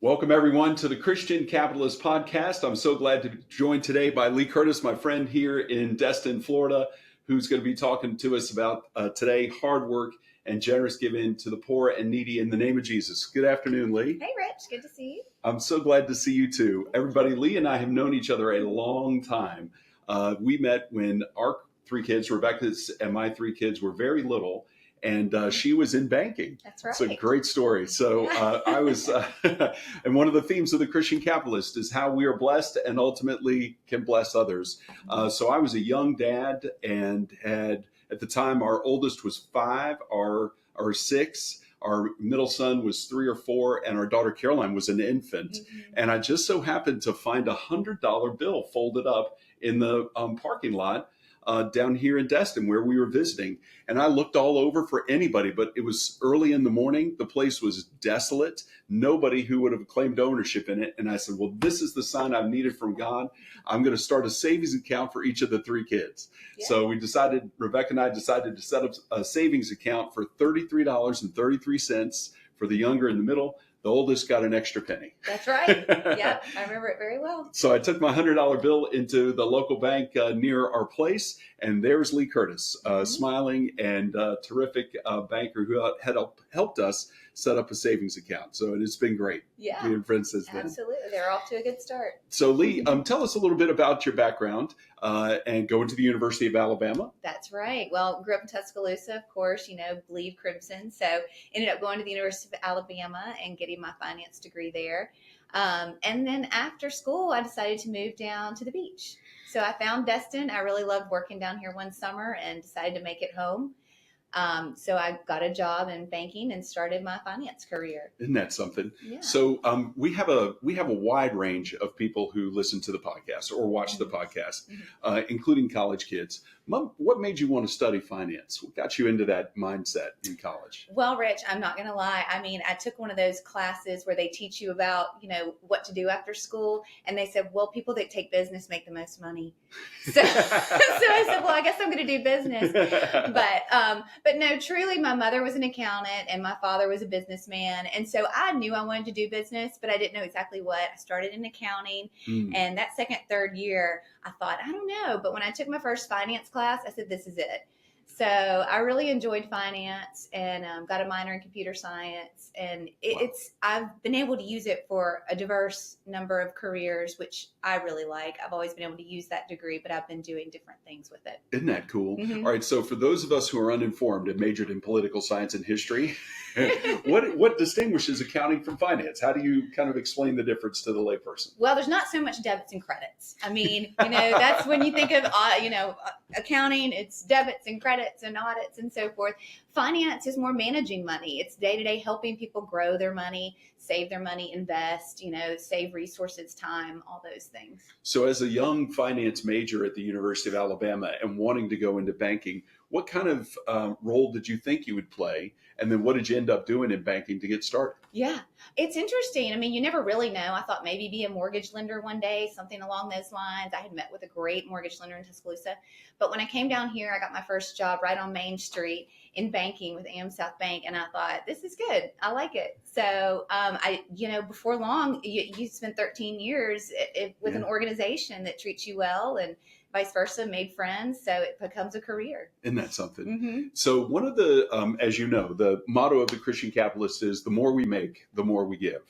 Welcome, everyone, to the Christian Capitalist Podcast. I'm so glad to be joined today by Lee Curtis, my friend here in Destin, Florida, who's going to be talking to us about today hard work and generous giving to the poor and needy in the name of Jesus. Good afternoon, Lee. Hey, Rich. Good to see you. I'm so glad to see you, too. Everybody, Lee and I have known each other a long time. We met when our three kids, Rebecca's and my three kids, were very little. And she was in banking. That's right. It's a great story. So I was, and one of the themes of the Christian Capitalist is how we are blessed and ultimately can bless others. So I was a young dad and had, at the time, our oldest was 5, our 6, our middle son was 3 or 4, and our daughter Caroline was an infant. Mm-hmm. And I just so happened to find $100 bill folded up in the parking lot down here in Destin where we were visiting. And I looked all over for anybody, but it was early in the morning. The place was desolate. Nobody who would have claimed ownership in it. And I said, well, this is the sign I've needed from God. I'm going to start a savings account for each of the 3 kids. Yeah. So Rebecca and I decided to set up a savings account for $33.33 for the younger and the middle. The oldest got an extra penny. That's right. Yeah, I remember it very well. So I took my $100 bill into the local bank near our place, and there's Lee Curtis, smiling and terrific banker who had helped us set up a savings account. So it's been great. Yeah, being friends since then. Absolutely. They're off to a good start. So Lee, tell us a little bit about your background and going to the University of Alabama. That's right. Well, grew up in Tuscaloosa, of course, bleed crimson. So ended up going to the University of Alabama and getting my finance degree there. And then after school, I decided to move down to the beach. So I found Destin. I really loved working down here one summer and decided to make it home. So I got a job in banking and started my finance career. Isn't that something? Yeah. So we have a wide range of people who listen to the podcast or watch the podcast, including college kids. Mom, what made you want to study finance? What got you into that mindset in college? Well, Rich, I'm not going to lie. I mean, I took one of those classes where they teach you about, what to do after school. And they said, well, people that take business make the most money. So, so I said, well, I guess I'm going to do business. But no, truly, my mother was an accountant and my father was a businessman. And so I knew I wanted to do business, but I didn't know exactly what. I started in accounting. And that second, third year, I thought, I don't know. But when I took my first finance class, I said, this is it. So I really enjoyed finance and got a minor in computer science. And I've been able to use it for a diverse number of careers, which I really like. I've always been able to use that degree, but I've been doing different things with it. Isn't that cool? Mm-hmm. All right. So for those of us who are uninformed and majored in political science and history, what distinguishes accounting from finance? How do you kind of explain the difference to the layperson? Well, there's not so much debits and credits. I mean, that's when you think of, accounting, it's debits and credits and audits and so forth. Finance is more managing money. It's day-to-day helping people grow their money, save their money, invest, save resources, time, all those things. So as a young finance major at the University of Alabama and wanting to go into banking, what kind of role did you think you would play? And then what did you end up doing in banking to get started? Yeah, it's interesting. I mean, you never really know. I thought maybe be a mortgage lender one day, something along those lines. I had met with a great mortgage lender in Tuscaloosa. But when I came down here, I got my first job right on Main Street in banking with AM South Bank. And I thought, this is good. I like it. So, before long, you spent 13 years with an organization that treats you well and vice versa, made friends. So it becomes a career. Isn't that something? Mm-hmm. So one of the, as you know, the motto of the Christian Capitalist is the more we make, the more we give.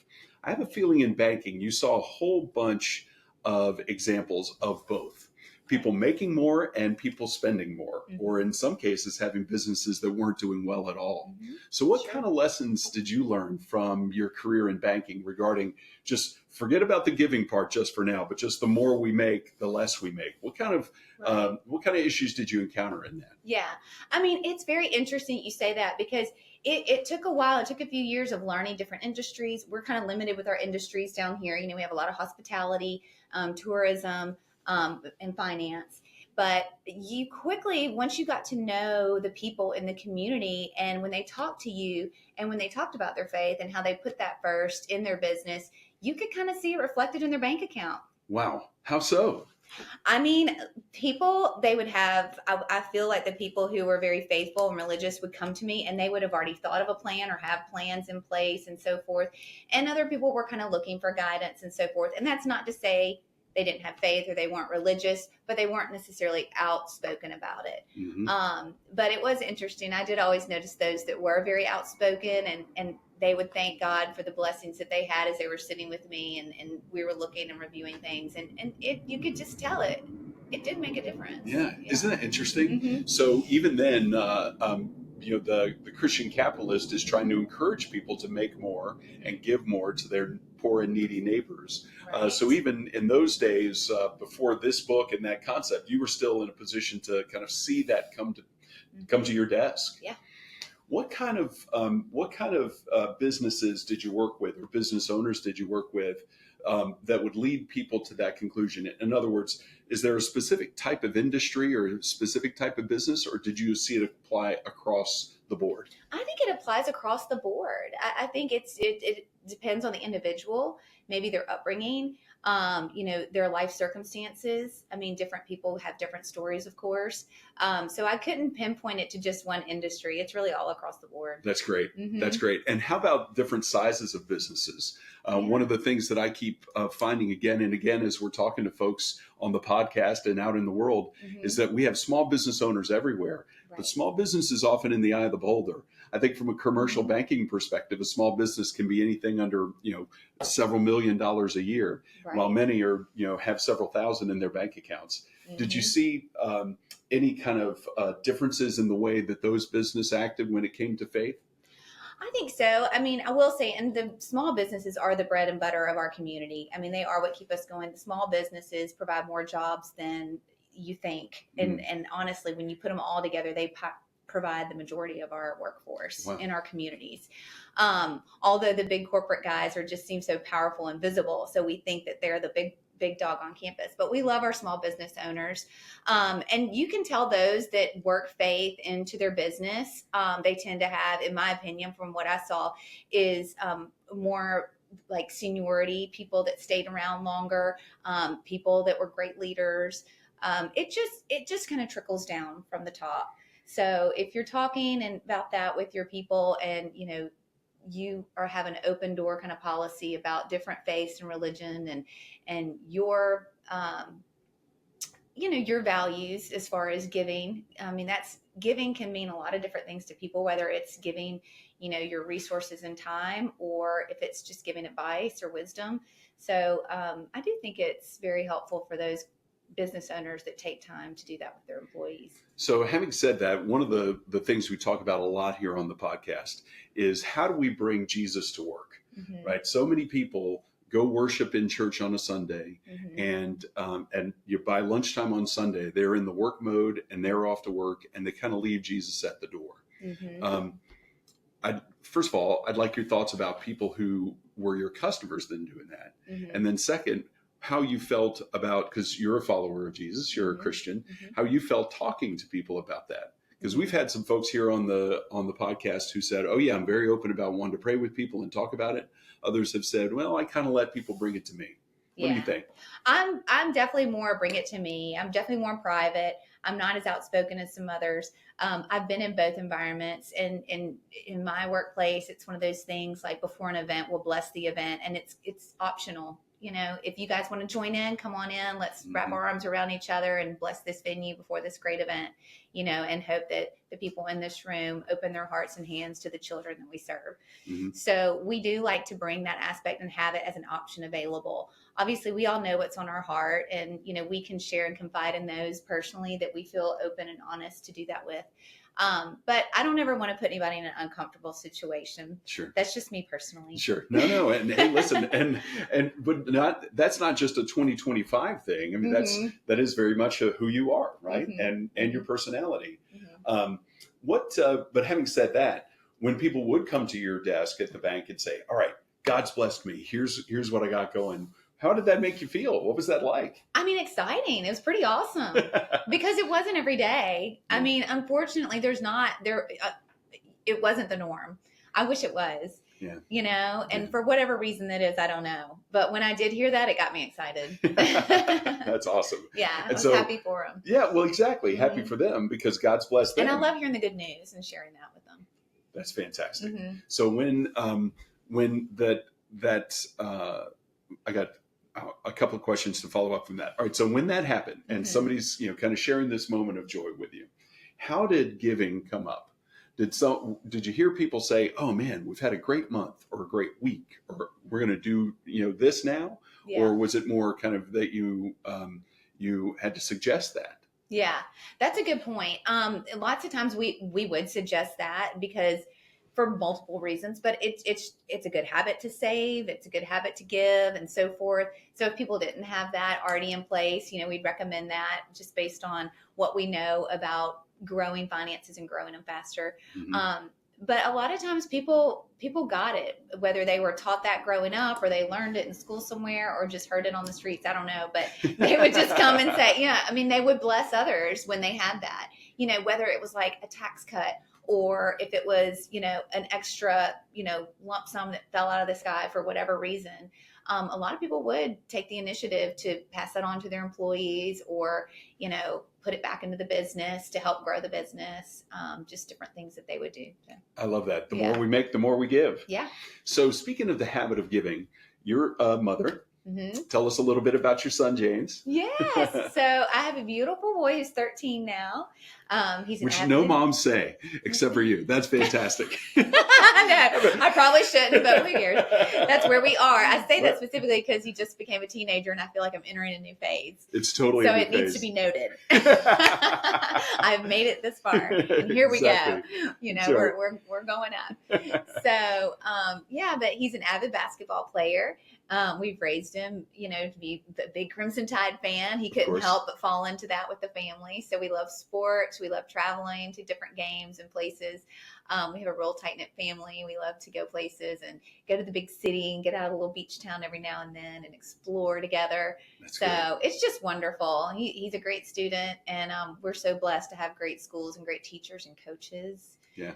I have a feeling in banking, you saw a whole bunch of examples of both. People making more and people spending more, or in some cases having businesses that weren't doing well at all. So what kind of lessons did you learn from your career in banking regarding just forget about the giving part just for now, but just the more we make, the less we make? What kind of issues did you encounter in that? Yeah, I mean, it's very interesting you say that because it took a while. It took a few years of learning different industries. We're kind of limited with our industries down here. We have a lot of hospitality, tourism, and finance. But you quickly, once you got to know the people in the community and when they talked to you and when they talked about their faith and how they put that first in their business, you could kind of see it reflected in their bank account. Wow. How so? I mean, people, they would have, I feel like the people who were very faithful and religious would come to me and they would have already thought of a plan or have plans in place and so forth. And other people were kind of looking for guidance and so forth. And that's not to say they didn't have faith or they weren't religious, but they weren't necessarily outspoken about it. Mm-hmm. But it was interesting. I did always notice those that were very outspoken and they would thank God for the blessings that they had as they were sitting with me and we were looking and reviewing things. And it, you could just tell it did make a difference. Yeah. Isn't that interesting? Mm-hmm. So even then, the Christian capitalist is trying to encourage people to make more and give more to their poor and needy neighbors. Right. So even in those days, before this book and that concept, you were still in a position to kind of see that come to your desk. Yeah. What kind of businesses did you work with, or business owners did you work with, that would lead people to that conclusion? In other words, is there a specific type of industry or a specific type of business, or did you see it apply across the board? I think it applies across the board. I think it depends on the individual, maybe their upbringing, their life circumstances. I mean, different people have different stories, of course. So I couldn't pinpoint it to just one industry. It's really all across the board. That's great. Mm-hmm. That's great. And how about different sizes of businesses? One of the things that I keep finding again and again as we're talking to folks on the podcast and out in the world is that we have small business owners everywhere. Right. But small business is often in the eye of the beholder. I think from a commercial banking perspective, a small business can be anything under, several $1 million a year, Right. while many are, have several thousand in their bank accounts. Mm-hmm. Did you see any kind of differences in the way that those business acted when it came to faith? I think so. I mean, I will say, and the small businesses are the bread and butter of our community. I mean, they are what keep us going. The small businesses provide more jobs than you think. And honestly, when you put them all together, they provide the majority of our workforce in our communities. Although the big corporate guys seem so powerful and visible. So we think that they're the big dog on campus, but we love our small business owners. And you can tell those that work faith into their business, they tend to have, in my opinion, from what I saw, is more like seniority, people that stayed around longer, people that were great leaders. It just kind of trickles down from the top. So if you're talking about that with your people and, you are having an open door kind of policy about different faiths and religion and your, your values as far as giving. I mean, giving can mean a lot of different things to people, whether it's giving, your resources and time, or if it's just giving advice or wisdom. So I do think it's very helpful for those business owners that take time to do that with their employees. So having said that, one of the things we talk about a lot here on the podcast is how do we bring Jesus to work, right? So many people go worship in church on a Sunday and by lunchtime on Sunday, they're in the work mode and they're off to work and they kind of leave Jesus at the door. First of all, I'd like your thoughts about people who were your customers then doing that. And then second, how you felt about, because you're a follower of Jesus, you're a Christian, how you felt talking to people about that. Because we've had some folks here on the podcast who said, oh yeah, I'm very open about wanting to pray with people and talk about it. Others have said, well, I kind of let people bring it to me. What do you think? I'm definitely more bring it to me. I'm definitely more private. I'm not as outspoken as some others. I've been in both environments, and in my workplace, it's one of those things like before an event, we'll bless the event, and it's optional. If you guys want to join in, come on in. Let's wrap our arms around each other and bless this venue before this great event, and hope that the people in this room open their hearts and hands to the children that we serve. So we do like to bring that aspect and have it as an option available. Obviously, we all know what's on our heart, and, we can share and confide in those personally that we feel open and honest to do that with. But I don't ever want to put anybody in an uncomfortable situation. Sure. That's just me personally. Sure. No. And hey, listen, but that's not just a 2025 thing. I mean, that is very much who you are, right? And your personality. But having said that, when people would come to your desk at the bank and say, all right, God's blessed me. Here's what I got going. How did that make you feel? What was that like? I mean, exciting. It was pretty awesome because it wasn't every day. I mean, unfortunately, it wasn't the norm. I wish it was. Yeah. And for whatever reason that is, I don't know. But when I did hear that, it got me excited. That's awesome. Yeah, I And was so, happy for them. yeah, well, exactly. Happy Mhm. for them because God's blessed them. And I love hearing the good news and sharing that with them. That's fantastic. Mhm. So when I got a couple of questions to follow up from that. All right. So when that happened and Mhm. somebody's, kind of sharing this moment of joy with you, how did giving come up? Did you hear people say, "Oh man, we've had a great month or a great week, or we're going to do, this now," Yeah. or was it more kind of that you had to suggest that? Yeah, that's a good point. Lots of times we would suggest that because for multiple reasons, but it's a good habit to save, it's a good habit to give, and so forth. So if people didn't have that already in place, we'd recommend that just based on what we know about growing finances and growing them faster. Mm-hmm. But a lot of times people got it, whether they were taught that growing up or they learned it in school somewhere or just heard it on the streets. I don't know, but they would just come and say, yeah, I mean, they would bless others when they had that, whether it was like a tax cut or if it was, an extra, lump sum that fell out of the sky for whatever reason. A lot of people would take the initiative to pass that on to their employees or, put it back into the business to help grow the business. Just different things that they would do. So, I love that. The Yeah. more we make, the more we give. yeah. So speaking of the habit of giving, you're a mother. Mm-hmm. Tell us a little bit about your son, James. Yes. So I have a beautiful boy who's 13 now. He's an Which avid... no moms say, except for you. That's fantastic. I know. I probably shouldn't, but who cares? That's where we are. I say that specifically because he just became a teenager and I feel like I'm entering a new phase. It's totally so a new it needs phase. to be noted. I've made it this far. And here we go. Sure. We're going up. So but he's an avid basketball player. We've raised him, to be the big Crimson Tide fan. He couldn't help but fall into that with the family. So we love sports. We love traveling to different games and places. We have a real tight-knit family. We love to go places and go to the big city and get out of a little beach town every now and then and explore together. That's so great. It's just wonderful. He's a great student, and we're so blessed to have great schools and great teachers and coaches. Yeah.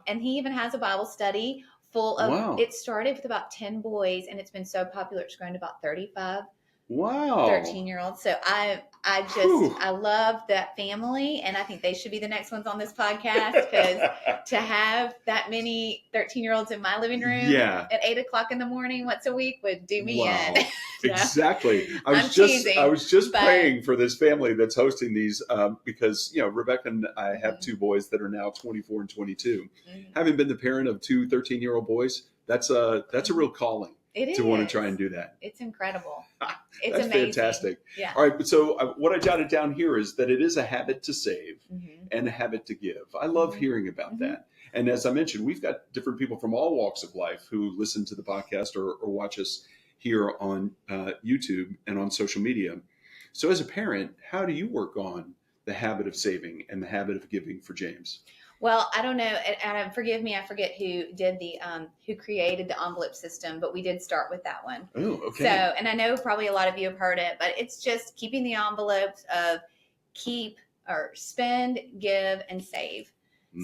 And he even has a Bible study full of, Wow. It started with about 10 boys and it's been so popular. It's grown to about 35. Wow. 13-year-olds. So I love that family, and I think they should be the next ones on this podcast because to have that many 13-year-olds in my living room at 8:00 in the morning once a week would do me in. Exactly. I was just praying for this family that's hosting these because Rebecca and I have two boys that are now 24 and 22. Mm-hmm. Having been the parent of two 13-year-old boys, that's a real calling. To want to try and do that. It's incredible. It's That's amazing. Fantastic. Yeah. All right. So what I jotted down here is that it is a habit to save and a habit to give. I love hearing about that. And as I mentioned, we've got different people from all walks of life who listen to the podcast or watch us here on YouTube and on social media. So as a parent, how do you work on the habit of saving and the habit of giving for James? Well, I don't know, and forgive me, I forget who did who created the envelope system, but we did start with that one. Oh, okay. So, and I know probably a lot of you have heard it, but it's just keeping the envelopes of keep or spend, give, and save.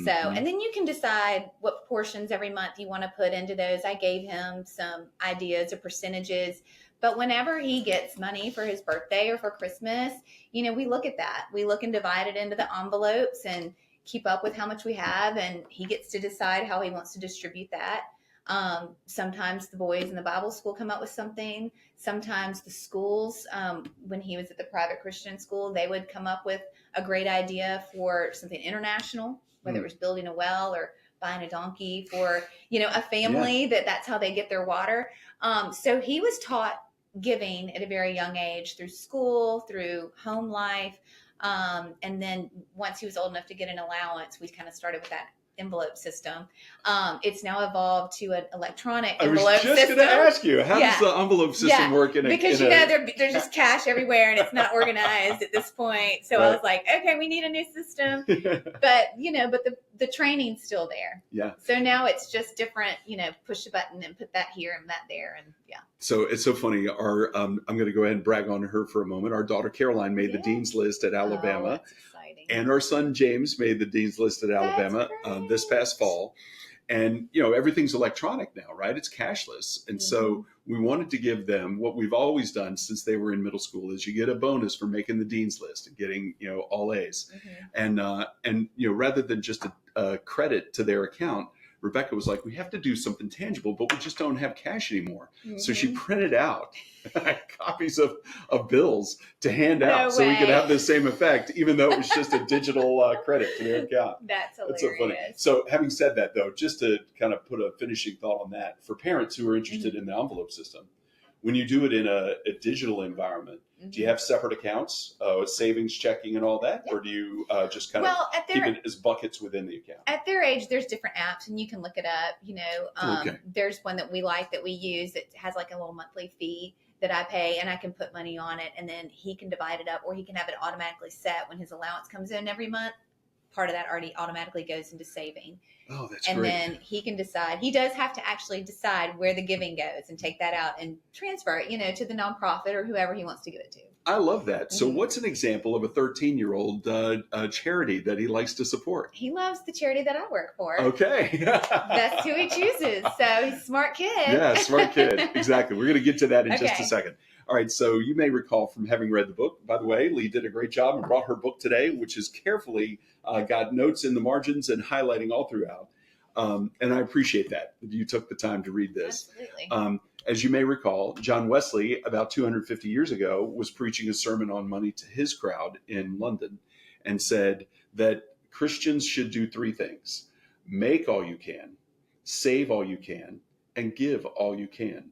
So, and then you can decide what portions every month you want to put into those. I gave him some ideas of percentages, but whenever he gets money for his birthday or for Christmas, we look at that. We look and divide it into the envelopes and keep up with how much we have, and he gets to decide how he wants to distribute that. Sometimes the boys in the Bible school come up with something. Sometimes the schools, when he was at the private Christian school, they would come up with a great idea for something international, whether it was building a well or buying a donkey for, a family that's how they get their water. So he was taught giving at a very young age through school, through home life. And then once he was old enough to get an allowance, we kind of started with that envelope system. It's now evolved to an electronic envelope system. I was just going to ask you, how does the envelope system work? Because there's just cash everywhere and it's not organized at this point. So I was like, okay, we need a new system. But the training's still there. Yeah. So now it's just different. Push a button and put that here and that there, and So it's so funny. I'm going to go ahead and brag on her for a moment. Our daughter Caroline made the dean's list at Alabama. That's exciting. And our son James made the dean's list at Alabama this past fall. And, you know, everything's electronic now, right? It's cashless. And so we wanted to give them what we've always done since they were in middle school is you get a bonus for making the dean's list and getting, you know, all A's. And, you know, rather than just a credit to their account, Rebecca was like, we have to do something tangible, but we just don't have cash anymore. So she printed out copies of bills to hand out so we could have the same effect, even though it was just a digital credit to their account. That's hilarious. That's so funny. So having said that, though, just to kind of put a finishing thought on that, for parents who are interested in the envelope system, when you do it in a digital environment, do you have separate accounts, savings, checking, and all that? Or do you just kind of keep it as buckets within the account? At their age, there's different apps, and you can look it up. You know, there's one that we like that we use that has like a little monthly fee that I pay, and I can put money on it, and then he can divide it up, or he can have it automatically set when his allowance comes in every month. Part of that already automatically goes into saving. Oh, that's great. great. And then he can decide. He does have to actually decide where the giving goes and take that out and transfer it, you know, to the nonprofit or whoever he wants to give it to. I love that. So what's an example of a 13-year-old charity that he likes to support? He loves the charity that I work for. Okay. That's who he chooses. So he's a smart kid. Yeah, smart kid. Exactly. We're going to get to that in just a second. All right. So you may recall from having read the book, by the way, Lee did a great job and brought her book today, which is carefully got notes in the margins and highlighting all throughout. And I appreciate that you took the time to read this. Absolutely. As you may recall, John Wesley, about 250 years ago, was preaching a sermon on money to his crowd in London and said that Christians should do three things: make all you can, save all you can, and give all you can.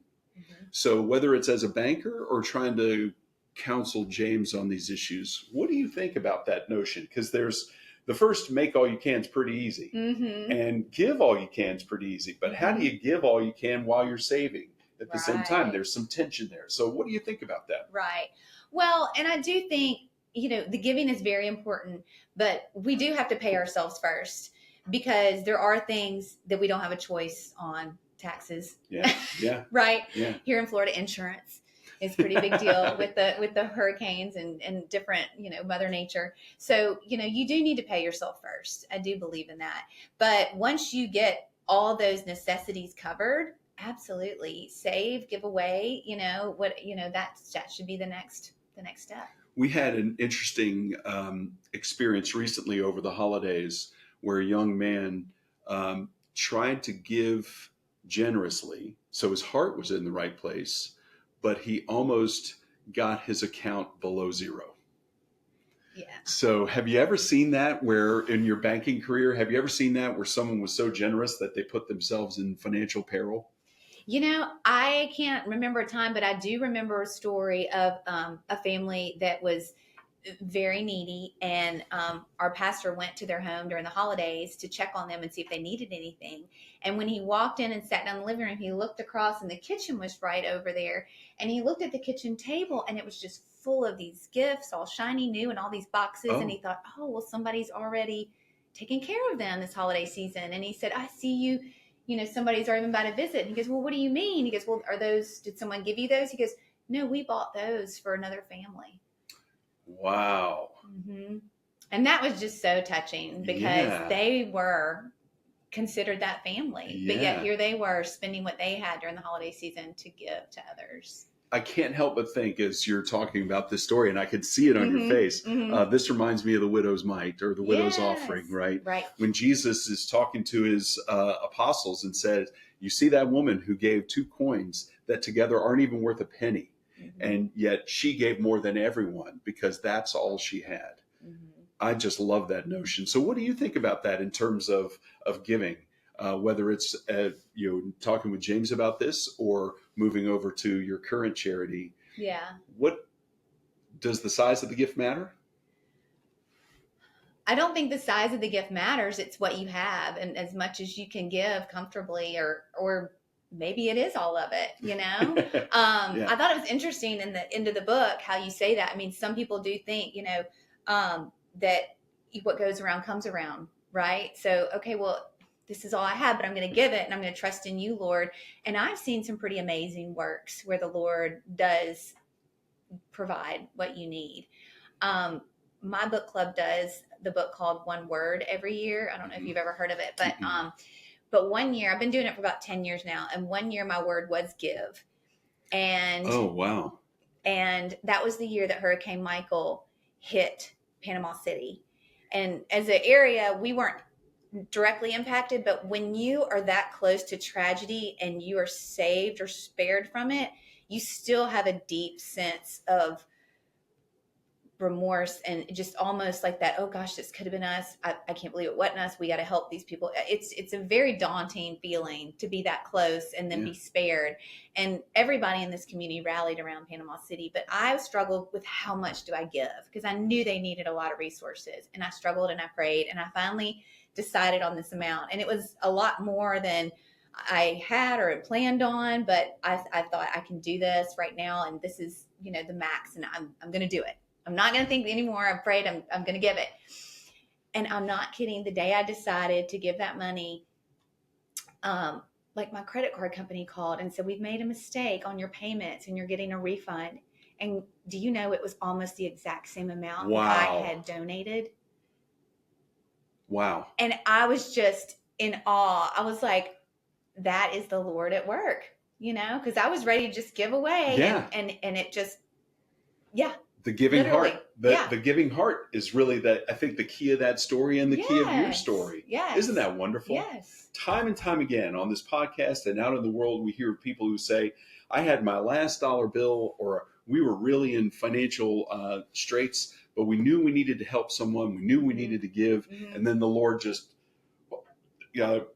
So whether it's as a banker or trying to counsel James on these issues, what do you think about that notion? Because there's the first, make all you can, is pretty easy. And give all you can is pretty easy. But how do you give all you can while you're saving? At the same time, there's some tension there. So what do you think about that? Right. Well, and I do think, you know, the giving is very important, but we do have to pay ourselves first because there are things that we don't have a choice on. Taxes. Yeah. Right. Yeah. Here in Florida, insurance is a pretty big deal with the hurricanes and different, you know, Mother Nature. So, you know, you do need to pay yourself first. I do believe in that. But once you get all those necessities covered, absolutely save, give away, you know, that should be the next step. We had an interesting experience recently over the holidays where a young man tried to give generously. So his heart was in the right place, but he almost got his account below zero. Yeah. So have you ever seen that where in your banking career, have you ever seen that where someone was so generous that they put themselves in financial peril? You know, I can't remember a time, but I do remember a story of a family that was very needy, and our pastor went to their home during the holidays to check on them and see if they needed anything. And when he walked in and sat down in the living room, he looked across and the kitchen was right over there, and he looked at the kitchen table and it was just full of these gifts, all shiny new, and all these boxes. And he thought, oh, well, somebody's already taking care of them this holiday season. And he said, I see you, you know, somebody's already been by to visit. And he goes, well, what do you mean? He goes, well, did someone give you those? He goes, no, we bought those for another family. Wow. And that was just so touching because they were considered that family, but yet here they were spending what they had during the holiday season to give to others. I can't help but think as you're talking about this story, and I could see it on your face, this reminds me of the widow's mite or the widow's offering, right? Right. When Jesus is talking to his apostles and says, you see that woman who gave 2 coins that together aren't even worth a penny. And yet she gave more than everyone because that's all she had. I just love that notion. So what do you think about that in terms of giving, whether it's talking with James about this or moving over to your current charity? Yeah. What does the size of the gift matter? I don't think the size of the gift matters. It's what you have, and as much as you can give comfortably, or maybe it is all of it, you know? I thought it was interesting in the end of the book, how you say that. I mean, some people do think, you know, that what goes around comes around, right? So, okay, well, this is all I have, but I'm going to give it and I'm going to trust in you, Lord. And I've seen some pretty amazing works where the Lord does provide what you need. My book club does the book called One Word every year. I don't know if you've ever heard of it, but but one year, I've been doing it for about 10 years now. And one year my word was give. And, Oh, wow. and that was the year that Hurricane Michael hit Panama City. And as an area, we weren't directly impacted, but when you are that close to tragedy and you are saved or spared from it, you still have a deep sense of remorse and just almost like that, oh gosh, this could have been us. I can't believe it wasn't us. We got to help these people. It's a very daunting feeling to be that close and then be spared. And everybody in this community rallied around Panama City, but I struggled with how much do I give, because I knew they needed a lot of resources, and I struggled and I prayed, and I finally decided on this amount, and it was a lot more than I had or had planned on, but I thought I can do this right now, and this is, the max, and I'm going to do it. I'm not going to think anymore. I'm afraid I'm going to give it. And I'm not kidding. The day I decided to give that money, like my credit card company called and said, we've made a mistake on your payments and you're getting a refund. And do you know, it was almost the exact same amount that I had donated. Wow. And I was just in awe. I was like, that is the Lord at work, because I was ready to just give away. Yeah. And it just, the giving literally, heart. The giving heart is really I think the key of that story and the key of your story. Yes. Isn't that wonderful? Yes. Time and time again on this podcast and out in the world, we hear people who say, I had my last dollar bill, or we were really in financial straits, but we knew we needed to help someone. We knew we needed to give. Mm-hmm. And then the Lord just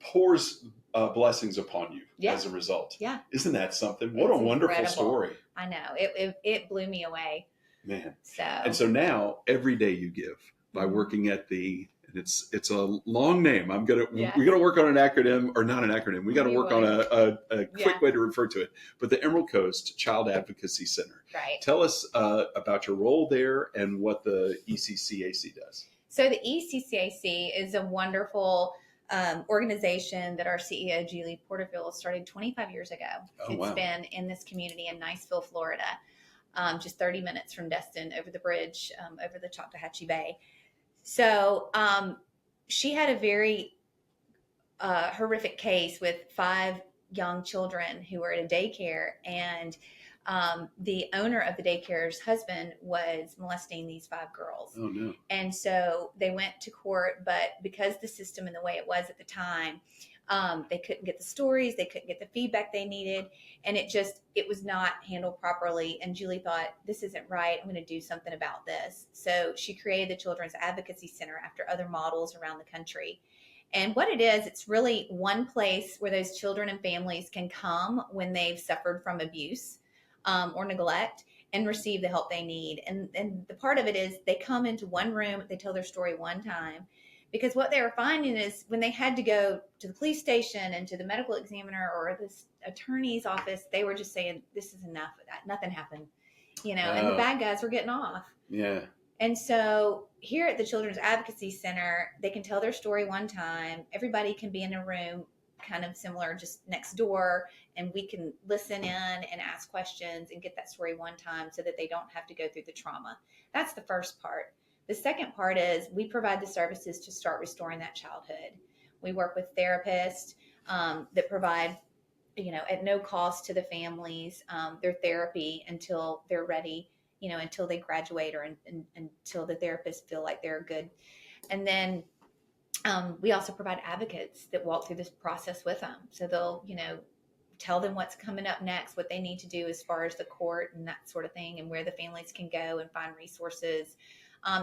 pours blessings upon you as a result. Yeah. Isn't that something? What a wonderful story. I know. It blew me away. Man. So now every day you give by working at it's a long name. We're gonna work on an acronym, or not an acronym. We got to work on a quick way to refer to it. But the Emerald Coast Child Advocacy Center. Right. Tell us about your role there and what the ECCAC does. So the ECCAC is a wonderful organization that our CEO Julie Porterfield started 25 years ago. It's been in this community in Niceville, Florida. Just 30 minutes from Destin, over the bridge, over the Choctawhatchee Bay. So she had a very horrific case with 5 young children who were at a daycare, and the owner of the daycare's husband was molesting these 5 girls. Oh, no. And so they went to court, but because the system and the way it was at the time, they couldn't get the stories, they couldn't get the feedback they needed, and it was not handled properly. And Julie thought, this isn't right, I'm going to do something about this. So she created the Children's Advocacy Center after other models around the country. And what it is, it's really one place where those children and families can come when they've suffered from abuse or neglect and receive the help they need. And the part of it is they come into one room, they tell their story one time. Because what they were finding is when they had to go to the police station and to the medical examiner or this attorney's office, they were just saying, this is enough. Nothing happened, and the bad guys were getting off. Yeah. And so here at the Children's Advocacy Center, they can tell their story one time. Everybody can be in a room kind of similar, just next door, and we can listen in and ask questions and get that story one time so that they don't have to go through the trauma. That's the first part. The second part is we provide the services to start restoring that childhood. We work with therapists that provide, at no cost to the families, their therapy until they're ready, until they graduate or until the therapists feel like they're good. And then we also provide advocates that walk through this process with them. So they'll, tell them what's coming up next, what they need to do as far as the court and that sort of thing, and where the families can go and find resources.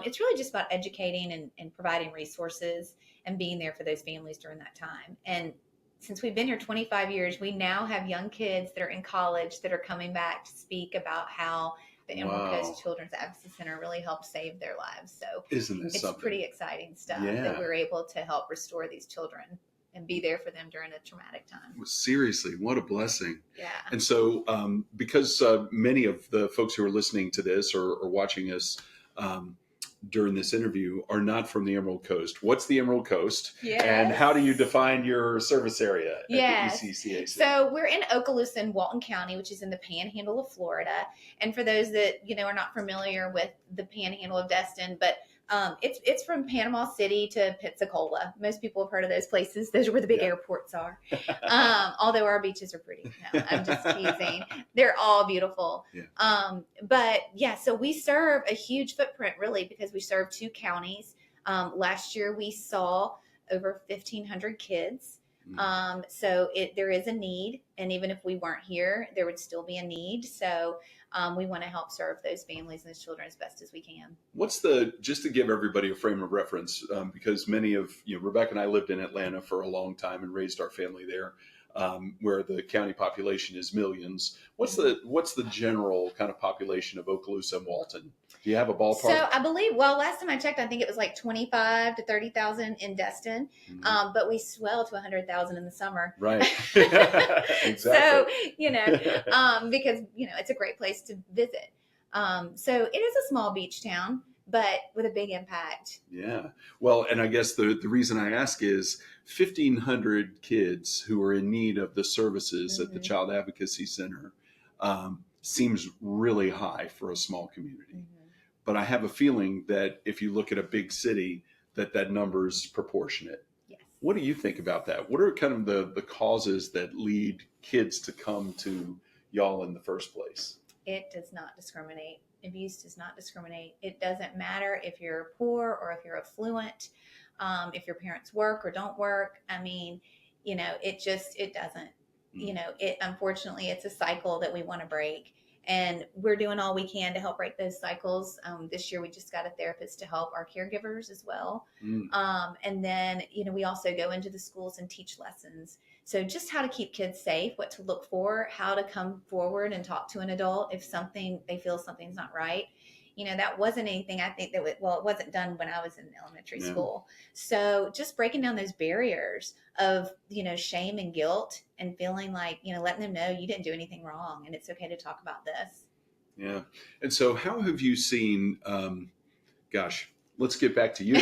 It's really just about educating and providing resources and being there for those families during that time. And since we've been here 25 years, we now have young kids that are in college that are coming back to speak about how the Emerald Coast Children's Advocacy Center really helped save their lives. So it's something? Pretty exciting stuff that we're able to help restore these children and be there for them during a traumatic time. Seriously, what a blessing. Yeah. And so because many of the folks who are listening to this or watching us during this interview are not from the Emerald Coast. What's the Emerald Coast? Yes. And how do you define your service area at the ECCAC? So we're in Okaloosa in Walton County, which is in the Panhandle of Florida. And for those that, are not familiar with the Panhandle of Destin, but It's from Panama City to Pensacola. Most people have heard of those places. Those are where the big Yeah. airports are. Although our beaches are pretty. No, I'm just teasing. They're all beautiful. Yeah. But yeah, so we serve a huge footprint really because we serve 2 counties. Last year we saw over 1,500 kids. So there is a need, and even if we weren't here, there would still be a need. So we want to help serve those families and those children as best as we can. Just to give everybody a frame of reference, because many of, Rebecca and I lived in Atlanta for a long time and raised our family there, where the county population is millions. What's the general kind of population of Okaloosa and Walton? Do you have a ballpark? So I believe, well, last time I checked, I think it was like 25 to 30,000 in Destin, but we swell to 100,000 in the summer. Right. Exactly. So, because, it's a great place to visit. So it is a small beach town, but with a big impact. Yeah. Well, and I guess the reason I ask is 1,500 kids who are in need of the services at the Child Advocacy Center seems really high for a small community. But I have a feeling that if you look at a big city, that number is proportionate. Yes. What do you think about that? What are kind of the causes that lead kids to come to y'all in the first place? It does not discriminate. Abuse does not discriminate. It doesn't matter if you're poor or if you're affluent, if your parents work or don't work. I mean, it doesn't. Unfortunately, it's a cycle that we want to break. And we're doing all we can to help break those cycles. This year, we just got a therapist to help our caregivers as well. And then, we also go into the schools and teach lessons. So just how to keep kids safe, what to look for, how to come forward and talk to an adult if they feel something's not right. That wasn't anything I think it wasn't done when I was in elementary school. So just breaking down those barriers of, shame and guilt and feeling like, letting them know you didn't do anything wrong and it's okay to talk about this. Yeah. And so how have you seen, let's get back to you.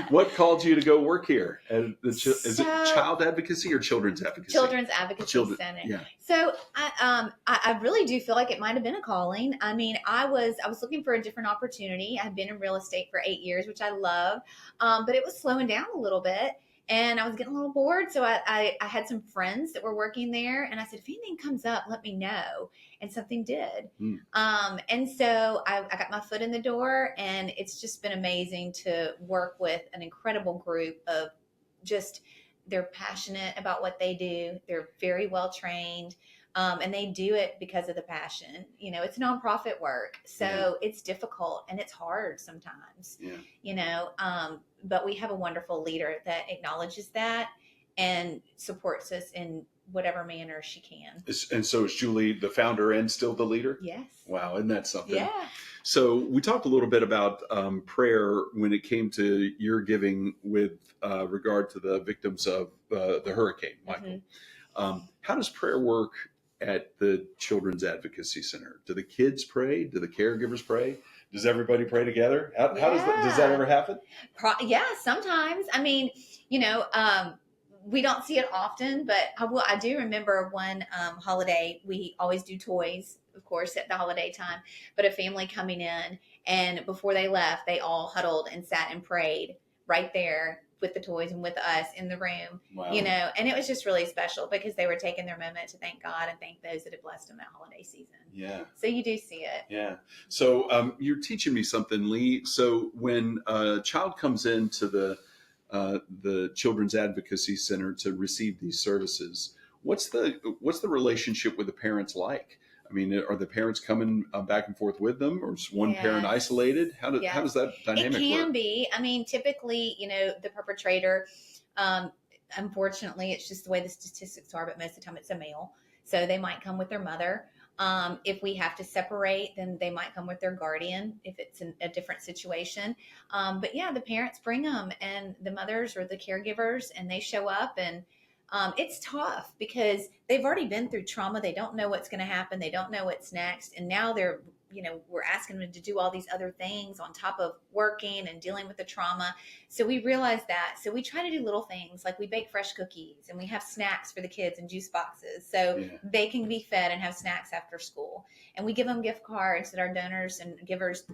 What called you to go work here? Is it Child Advocacy or Children's Advocacy? Children's Advocacy Center. Yeah. So I really do feel like it might have been a calling. I mean, I was looking for a different opportunity. I've been in real estate for 8 years, which I love, but it was slowing down a little bit. And I was getting a little bored. So I had some friends that were working there. And I said, if anything comes up, let me know. And something did. And so I got my foot in the door. And it's just been amazing to work with an incredible group of they're passionate about what they do. They're very well trained. And they do it because of the passion. It's nonprofit work. So it's difficult and it's hard sometimes. But we have a wonderful leader that acknowledges that and supports us in whatever manner she can. And so is Julie the founder and still the leader? Yes. Wow, isn't that something? Yeah. So we talked a little bit about prayer when it came to your giving with regard to the victims of the hurricane, Michael. How does prayer work at the Children's Advocacy Center? Do the kids pray? Do the caregivers pray? Does everybody pray together? How does that ever happen? Yeah, sometimes. I mean, we don't see it often, but I do remember one holiday. We always do toys, of course, at the holiday time, but a family coming in, and before they left, they all huddled and sat and prayed right there with the toys and with us in the room. Wow. And it was just really special because they were taking their moment to thank God and thank those that had blessed them that holiday season. Yeah. So you do see it. Yeah. So you're teaching me something, Lee. So when a child comes into the Children's Advocacy Center to receive these services, what's the relationship with the parents like? I mean, are the parents coming back and forth with them, or is one parent isolated? How does that dynamic work? It can be. I mean, typically, the perpetrator, unfortunately, it's just the way the statistics are, but most of the time it's a male. So they might come with their mother. If we have to separate, then they might come with their guardian if it's a different situation. But yeah, the parents bring them, and the mothers or the caregivers, and they show up, and it's tough because they've already been through trauma. They don't know what's going to happen. They don't know what's next. And now we're asking them to do all these other things on top of working and dealing with the trauma. So we realize that. So we try to do little things like we bake fresh cookies and we have snacks for the kids and juice boxes. So they can be fed and have snacks after school. And we give them gift cards that our donors and givers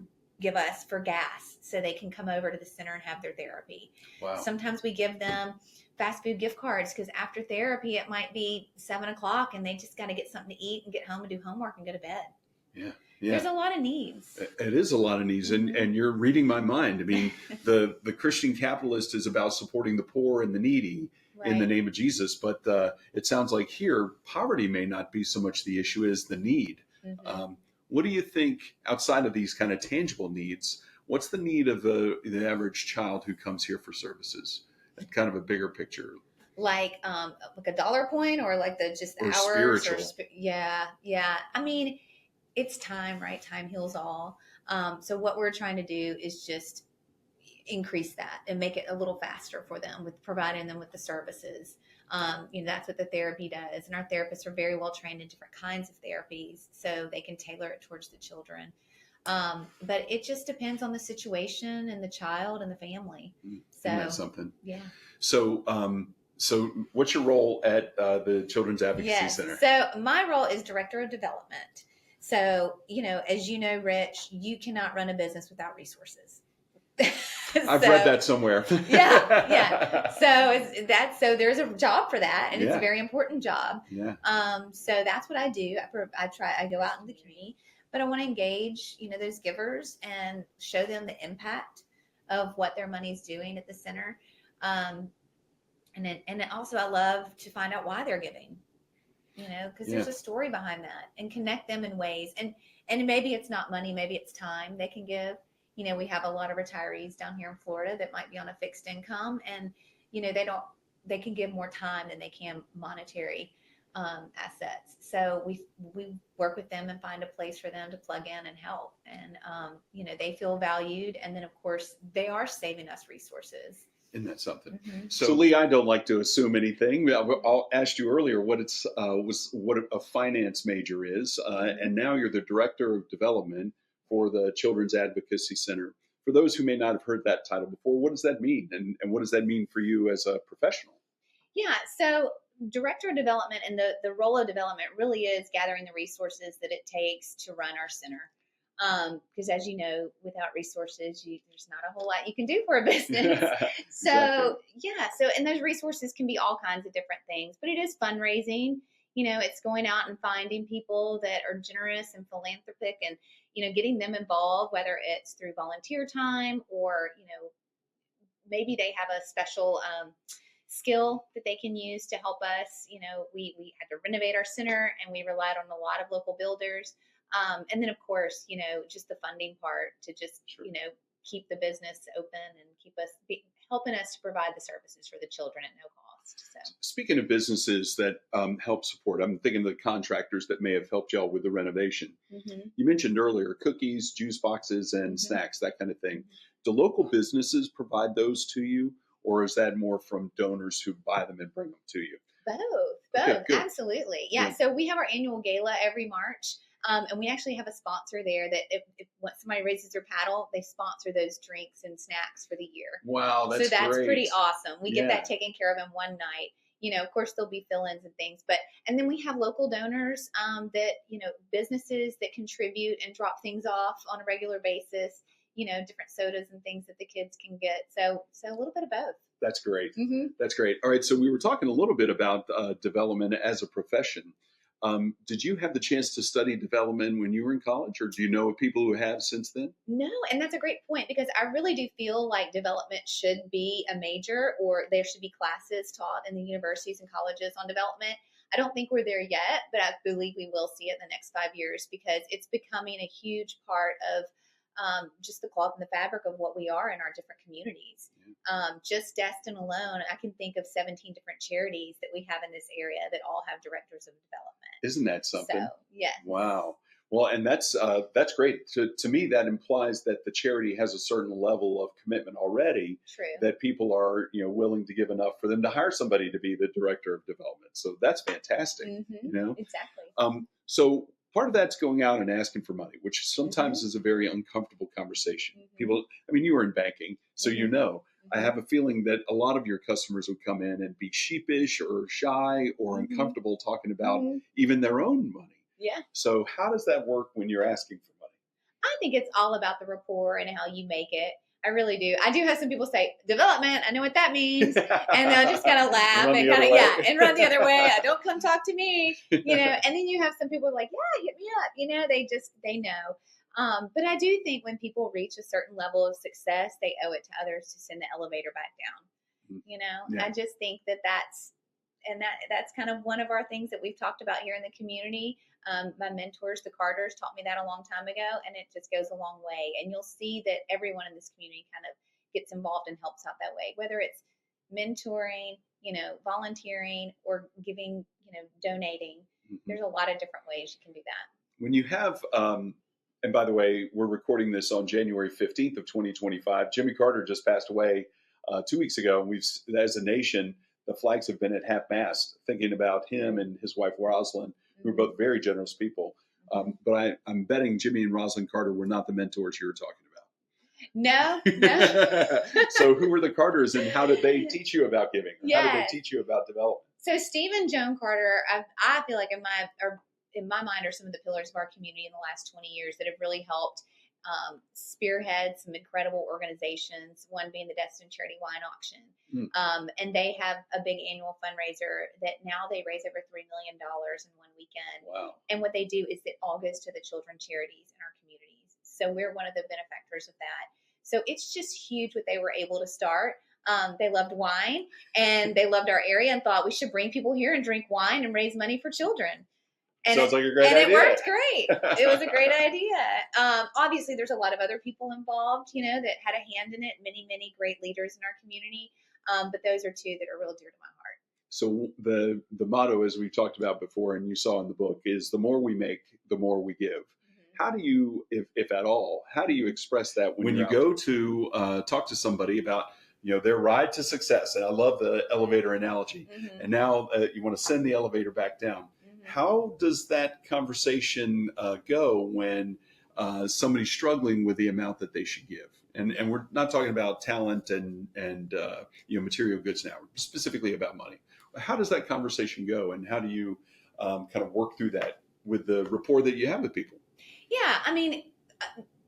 give us for gas so they can come over to the center and have their therapy. Wow. Sometimes we give them fast food gift cards because after therapy it might be 7 o'clock and they just got to get something to eat and get home and do homework and go to bed. Yeah. Yeah. There's a lot of needs. It is a lot of needs, and you're reading my mind. I mean, the Christian capitalist is about supporting the poor and the needy in the name of Jesus, but it sounds like here poverty may not be so much the issue as the need. What do you think outside of these kind of tangible needs? What's the need of the average child who comes here for services? Kind of a bigger picture. Like a dollar point, or like the just or hours, spiritual. yeah. I mean, it's time, right? Time heals all. So what we're trying to do is just increase that and make it a little faster for them with providing them with the services. That's what the therapy does. And our therapists are very well trained in different kinds of therapies, so they can tailor it towards the children. But it just depends on the situation and the child and the family. So Isn't that something? Yeah. So, so what's your role at the Children's Advocacy Center? So my role is Director of Development. So, as you know, Rich, you cannot run a business without resources. I've read that somewhere. yeah. So there's a job for that, and it's a very important job. Yeah. So that's what I do. I go out in the community, but I want to engage, those givers and show them the impact of what their money's doing at the center. And also I love to find out why they're giving, because there's a story behind that, and connect them in ways. And maybe it's not money, maybe it's time they can give. We have a lot of retirees down here in Florida that might be on a fixed income, and, they can give more time than they can monetary assets. So we work with them and find a place for them to plug in and help. And, they feel valued. And then, of course, they are saving us resources. Isn't that something? So, Lee, I don't like to assume anything. I asked you earlier what what a finance major is, and now you're the Director of Development for the Children's Advocacy Center. For those who may not have heard that title before, what does that mean, and what does that mean for you as a professional? Yeah, so Director of Development, and the role of development really is gathering the resources that it takes to run our center. Because as you know, without resources, there's not a whole lot you can do for a business. So, exactly. And those resources can be all kinds of different things, but it is fundraising. It's going out and finding people that are generous and philanthropic, and, getting them involved, whether it's through volunteer time or, maybe they have a special skill that they can use to help us. We had to renovate our center, and we relied on a lot of local builders. And then, of course, just the funding part to just, keep the business open and keep us helping us to provide the services for the children at no cost. So, speaking of businesses that help support, I'm thinking of the contractors that may have helped y'all with the renovation. You mentioned earlier cookies, juice boxes, and snacks, that kind of thing. Do local businesses provide those to you, or is that more from donors who buy them and bring them to you? Both, Okay, absolutely. Yeah. So we have our annual gala every March. And we actually have a sponsor there that if once somebody raises their paddle, they sponsor those drinks and snacks for the year. Wow, that's great. Pretty awesome. We get that taken care of in one night. Of course, there'll be fill-ins and things, and then we have local donors that, businesses that contribute and drop things off on a regular basis, different sodas and things that the kids can get. So a little bit of both. That's great. That's great. All right. So we were talking a little bit about development as a profession. Did you have the chance to study development when you were in college, or do you know of people who have since then? No, and that's a great point, because I really do feel like development should be a major, or there should be classes taught in the universities and colleges on development. I don't think we're there yet, but I believe we will see it in the next 5 years, because it's becoming a huge part of just the cloth and the fabric of what we are in our different communities. Just Destin alone, I can think of 17 different charities that we have in this area that all have directors of development. Isn't that something? So, yeah. Wow. Well, and that's great. To me, that implies that the charity has a certain level of commitment already. True. That people are, willing to give enough for them to hire somebody to be the director of development. So that's fantastic. Exactly. So part of that's going out and asking for money, which sometimes is a very uncomfortable conversation. People, you were in banking, so I have a feeling that a lot of your customers would come in and be sheepish or shy or uncomfortable talking about even their own money. Yeah. So how does that work when you're asking for money? I I think it's all about the rapport and how you make it. I really do. I do have some people say development. I know what that means, and they'll just kind of laugh and kind of and run the other way. Don't come talk to me, And then you have some people like, yeah, hit me up. They know. But I do think when people reach a certain level of success, they owe it to others to send the elevator back down. Yeah. I just think that's kind of one of our things that we've talked about here in the community. My mentors, the Carters, taught me that a long time ago, and it just goes a long way. And you'll see that everyone in this community kind of gets involved and helps out that way, whether it's mentoring, volunteering, or giving, donating. Mm-hmm. There's a lot of different ways you can do that. When you have, and by the way, we're recording this on January 15th of 2025. Jimmy Carter just passed away 2 weeks ago. And we've, as a nation, the flags have been at half mast thinking about him and his wife, Rosalind, who are both very generous people. But I'm betting Jimmy and Rosalind Carter were not the mentors you were talking about. No. So who were the Carters, and how did they teach you about giving? Yes. How did they teach you about development? So Steve and Joan Carter, I feel like in my mind are some of the pillars of our community in the last 20 years that have really helped spearhead some incredible organizations, one being the Destin Charity Wine Auction. And they have a big annual fundraiser that now they raise over $3 million in one weekend. Wow. And what they do is it all goes to the children's charities in our communities. So we're one of the benefactors of that. So it's just huge what they were able to start. They loved wine and they loved our area and thought we should bring people here and drink wine and raise money for children. Sounds like a great idea. And it worked great. It was a great idea. Obviously, there's a lot of other people involved, that had a hand in it. Many, many great leaders in our community. But those are two that are real dear to my heart. So the motto, as we've talked about before, and you saw in the book, is the more we make, the more we give. Mm-hmm. How do you, if at all, how do you express that when you go to talk to somebody about their ride to success? And I love the elevator analogy. Mm-hmm. And now you want to send the elevator back down. How does that conversation go when somebody's struggling with the amount that they should give? And we're not talking about talent and material goods now, we're specifically about money. How does that conversation go, and how do you kind of work through that with the rapport that you have with people? Yeah, I mean,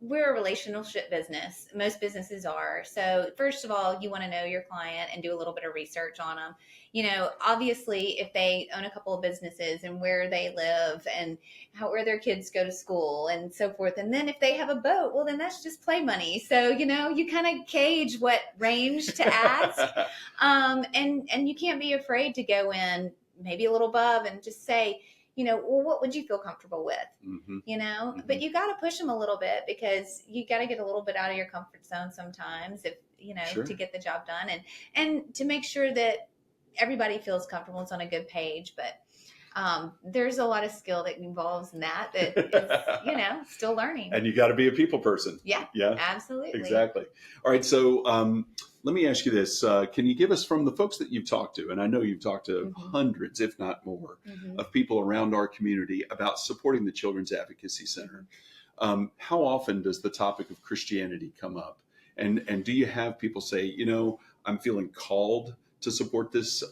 we're a relationship business. Most businesses are. So first of all, you want to know your client and do a little bit of research on them. Obviously, if they own a couple of businesses and where they live and where their kids go to school and so forth. And then if they have a boat, well, then that's just play money. So, you kind of gauge what range to ask. And you can't be afraid to go in maybe a little above and just say, well, what would you feel comfortable with? Mm-hmm. Mm-hmm. But you got to push them a little bit because you got to get a little bit out of your comfort zone sometimes if, sure, to get the job done and to make sure that everybody feels comfortable. It's on a good page, but there's a lot of skill that involves in that is, still learning. And you got to be a people person. Yeah, absolutely. Exactly. All right. So let me ask you this. Can you give us, from the folks that you've talked to, and I know you've talked to mm-hmm. hundreds, if not more, mm-hmm. of people around our community about supporting the Children's Advocacy Center, how often does the topic of Christianity come up? And do you have people say, I'm feeling called to support this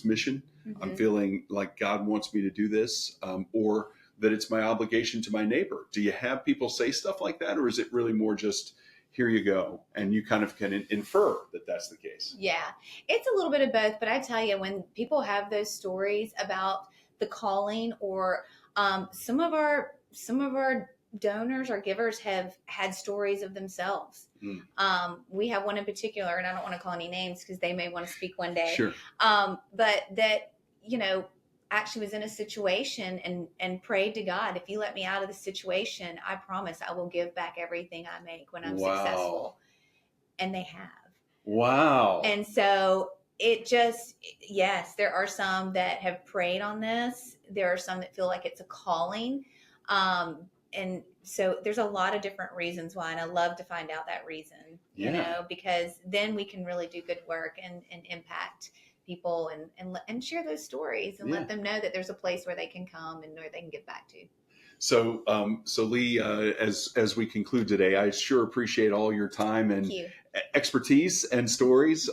mission? Mm-hmm. I'm feeling like God wants me to do this, or that it's my obligation to my neighbor. Do you have people say stuff like that, or is it really more just, here you go, and you kind of can infer that that's the case? Yeah, it's a little bit of both, but I tell you, when people have those stories about the calling, or some of our donors or givers have had stories of themselves. We have one in particular, and I don't want to call any names because they may want to speak one day. Sure. But that, actually was in a situation and prayed to God, if you let me out of the situation, I promise I will give back everything I make when I'm successful. And they have. Wow. And so yes, there are some that have prayed on this. There are some that feel like it's a calling. And so there's a lot of different reasons why, and I love to find out that reason, because then we can really do good work and impact people and share those stories and let them know that there's a place where they can come and where they can get back to. So, Lee, as we conclude today, I sure appreciate all your time and expertise and stories.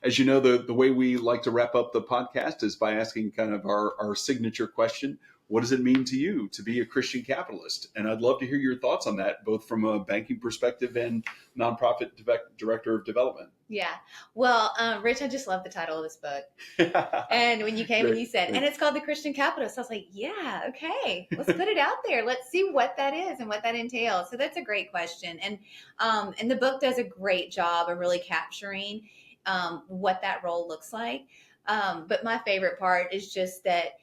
As you know, the way we like to wrap up the podcast is by asking kind of our signature question. what does it mean to you to be a Christian capitalist? And I'd love to hear your thoughts on that, both from a banking perspective and nonprofit director of development. Yeah. Well, Rich, I just love the title of this book. And when you came and Great. you said, and it's called The Christian Capitalist, I was like, yeah, okay, let's put it out there. Let's see what that is and what that entails. So that's a great question. And the book does a great job of really capturing what that role looks like. But my favorite part is just that,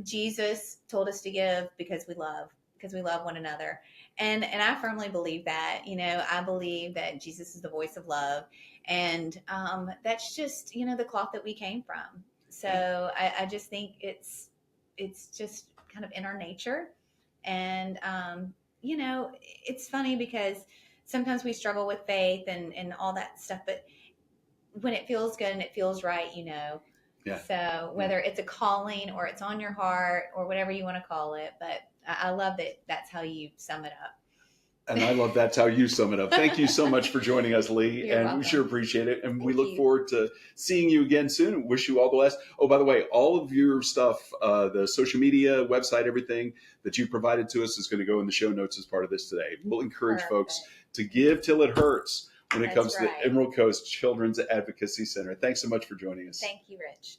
Jesus told us to give because we love one another. And I firmly believe that. I believe that Jesus is the voice of love. And that's just, the cloth that we came from. So I just think it's just kind of in our nature. And, it's funny because sometimes we struggle with faith and all that stuff, but when it feels good and it feels right, Yeah. So whether it's a calling or it's on your heart or whatever you want to call it, but I love that that's how you sum it up. And I love that's how you sum it up. Thank you so much for joining us, Lee. You're and welcome. We sure appreciate it. And we Thank look you. forward to seeing you again soon and wish you all the best. Oh, by the way, all of your stuff, the social media, website, everything that you provided to us is going to go in the show notes as part of this today. We'll encourage folks to give till it hurts when it comes to the Emerald Coast Children's Advocacy Center. Thanks so much for joining us. Thank you, Rich.